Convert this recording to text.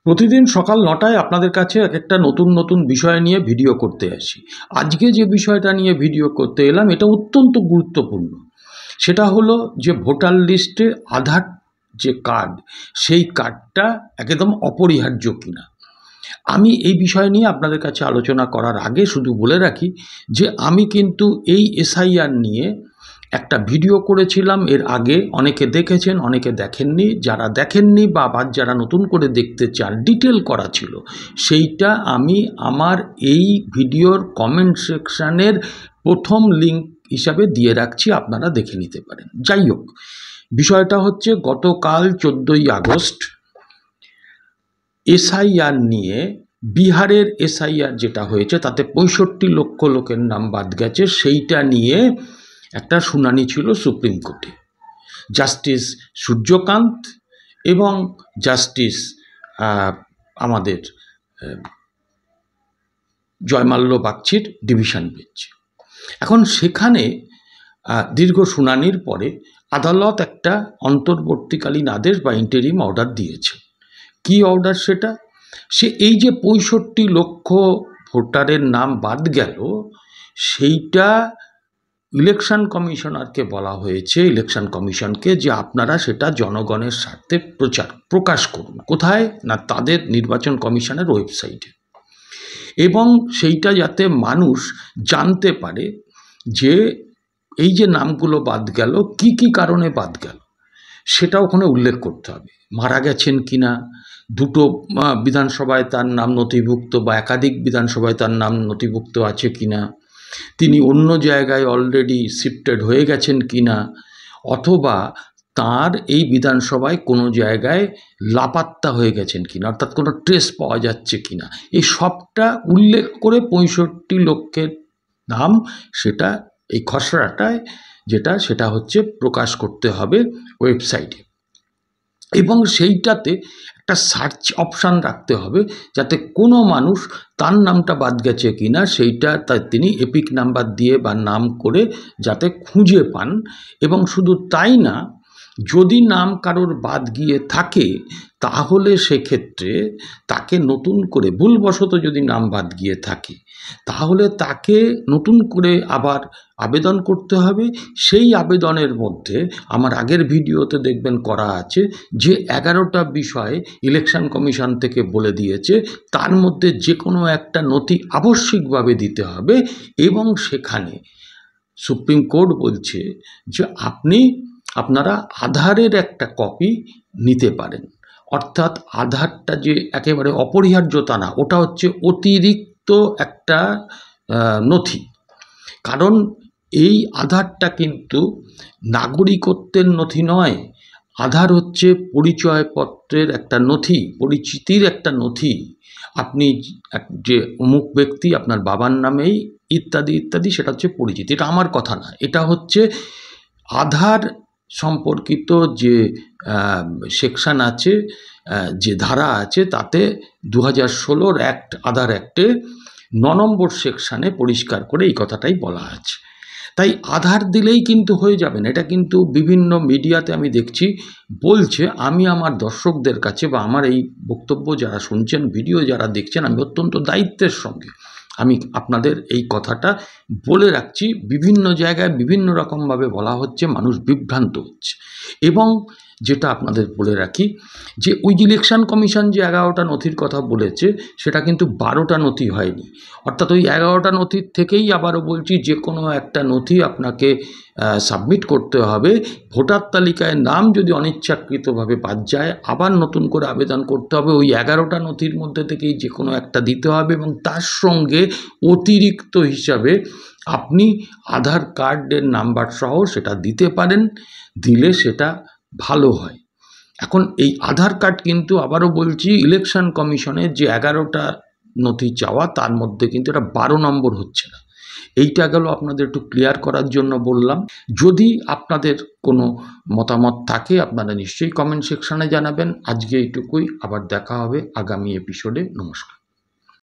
প্রতিদিন সকাল ৯টায় আপনাদের কাছে একটা নতুন বিষয় নিয়ে ভিডিও করতে আসি। আজকে যে বিষয়টা নিয়ে ভিডিও করতে এলাম এটা অত্যন্ত গুরুত্বপূর্ণ। সেটা হলো যে ভোটার লিস্টে আধার যে কার্ড, সেই কার্ডটা একদম অপরিহার্য কিনা। আমি এই বিষয় নিয়ে আপনাদের কাছে আলোচনা করার আগে শুধু বলে রাখি যে আমি কিন্তু এই এসআইআর নিয়ে একটা ভিডিও করেছিলাম এর আগে। অনেকে দেখেছেন, অনেকে দেখেননি। যারা দেখেননি বা আবার যারা নতুন করে দেখতে চান, ডিটেল করা ছিল, সেইটা আমি আমার এই ভিডিওর কমেন্ট সেকশানের প্রথম লিঙ্ক হিসাবে দিয়ে রাখছি, আপনারা দেখে নিতে পারেন। যাই হোক, বিষয়টা হচ্ছে গতকাল 14ই আগস্ট এসআইআর নিয়ে বিহারের এসআইআর যেটা হয়েছে তাতে 65 লক্ষ লোকের নাম বাদ গেছে। সেইটা নিয়ে একটা শুনানি ছিল সুপ্রিম কোর্টে। জাস্টিস সূর্যকান্ত এবং জাস্টিস আমাদের জয়মাল্য বাগচির ডিভিশন বেঞ্চ। এখন সেখানে দীর্ঘ শুনানির পরে আদালত একটা অন্তর্বর্তীকালীন আদেশ বা ইন্টারিম অর্ডার দিয়েছে। কি অর্ডার সেটা? সে এই যে 65 লক্ষ ভোটারের নাম বাদ গেল, সেইটা ইলেকশন কমিশনারকে বলা হয়েছে, ইলেকশন কমিশনকে, যে আপনারা সেটা জনগণের স্বার্থে প্রকাশ করুন। কোথায় না, তাদের নির্বাচন কমিশনের ওয়েবসাইটে। এবং সেইটা যাতে মানুষ জানতে পারে যে এই যে নামগুলো বাদ গেল, কি কি কারণে বাদ গেল, সেটা ওখানে উল্লেখ করতে হবে। মারা গেছেন কিনা, দুটো বিধানসভায় তার নাম নথিভুক্ত বা একাধিক বিধানসভায় তার নাম নথিভুক্ত আছে কিনা, তিনি অন্য জায়গায় অলরেডি শিফটেড হয়ে গেছেন কিনা, অথবা তার এই বিধানসভায় কোনো জায়গায় লাপাত্তা হয়ে গেছেন কিনা, অর্থাৎ কোনো ট্রেস পাওয়া যাচ্ছে কিনা, এই সবটা উল্লেখ করে 65 লক্ষের নাম সেটা এই খসড়াটায় যেটা সেটা হচ্ছে প্রকাশ করতে হবে ওয়েবসাইটে। এবং সেইটাতে একটা সার্চ অপশান রাখতে হবে যাতে কোনো মানুষ তার নামটা বাদ গেছে কিনা সেইটা তিনি এপিক নাম্বার দিয়ে বা নাম করে যাতে খুঁজে পান। এবং শুধু তাই না, যদি নাম কারোর বাদ গিয়ে থাকে তাহলে সেক্ষেত্রে তাকে নতুন করে, ভুলবশত যদি নাম বাদ গিয়ে থাকে তাহলে তাকে নতুন করে আবার আবেদন করতে হবে। সেই আবেদনের মধ্যে আমার আগের ভিডিওতে দেখবেন করা আছে যে 11টা বিষয় ইলেকশন কমিশন থেকে বলে দিয়েছে, তার মধ্যে যে কোনো একটা নথি আবশ্যিকভাবে দিতে হবে। এবং সেখানে সুপ্রিম কোর্ট বলছে যে আপনারা আধারের একটা কপি নিতে পারেন। অর্থাৎ আধারটা যে একেবারে অপরিহার্যতা না, ওটা হচ্ছে অতিরিক্ত একটা নথি। কারণ এই আধারটা কিন্তু নাগরিকত্বের নথি নয়, আধার হচ্ছে পরিচয়পত্রের একটা নথি, পরিচিতির একটা নথি। আপনি যে অমুক ব্যক্তি, আপনার বাবার নামেই ইত্যাদি ইত্যাদি, সেটা হচ্ছে পরিচিতি। এটা আমার কথা না, এটা হচ্ছে আধার সম্পর্কিত যে সেকশান আছে, যে ধারা আছে, তাতে 2016 আধার অ্যাক্টে 9 নম্বর সেকশানে পরিষ্কার করে এই কথাটাই বলা আছে। তাই আধার দিলেই কিন্তু হয়ে যাবে না, এটা কিন্তু বিভিন্ন মিডিয়াতে আমি দেখছি বলছে। আমি আমার দর্শকদের কাছে বা আমার এই বক্তব্য যারা শুনছেন, ভিডিও যারা দেখছেন, আমি অত্যন্ত দায়িত্বের সঙ্গে আমি আপনাদের এই কথাটা বলে রাখছি। বিভিন্ন জায়গায় বিভিন্ন রকমভাবে বলা হচ্ছে, মানুষ বিভ্রান্ত হচ্ছে। এবং যেটা আপনাদের বলে রাখি যে ওই ইলেকশন কমিশন যে 11টা নথির কথা বলেছে, সেটা কিন্তু 12টা নথি হয়নি। অর্থাৎ ওই 11টা নথির থেকেই আবারও বলছি, যে কোনো একটা নথি আপনাকে সাবমিট করতে হবে। ভোটার তালিকায় নাম যদি অনিচ্ছাকৃতভাবে বাদ যায়, আবার নতুন করে আবেদন করতে হবে। ওই 11টা নথির মধ্যে থেকেই যে কোনো একটা দিতে হবে। এবং তার সঙ্গে অতিরিক্ত হিসাবে আপনি আধার কার্ডের নাম্বার সহ সেটা দিতে পারেন, দিলে সেটা ভালো হয়। এখন এই আধার কার্ড কিন্তু আবারও বলছি, ইলেকশন কমিশনের যে 11টা নথি চাওয়া, তার মধ্যে কিন্তু এটা 12 নম্বর হচ্ছে না। এইটা গেল আপনাদের একটু ক্লিয়ার করার জন্য বললাম। যদি আপনাদের কোনো মতামত থাকে আপনারা নিশ্চয়ই কমেন্ট সেকশানে জানাবেন। আজকে এইটুকুই, আবার দেখা হবে আগামী এপিসোডে। নমস্কার।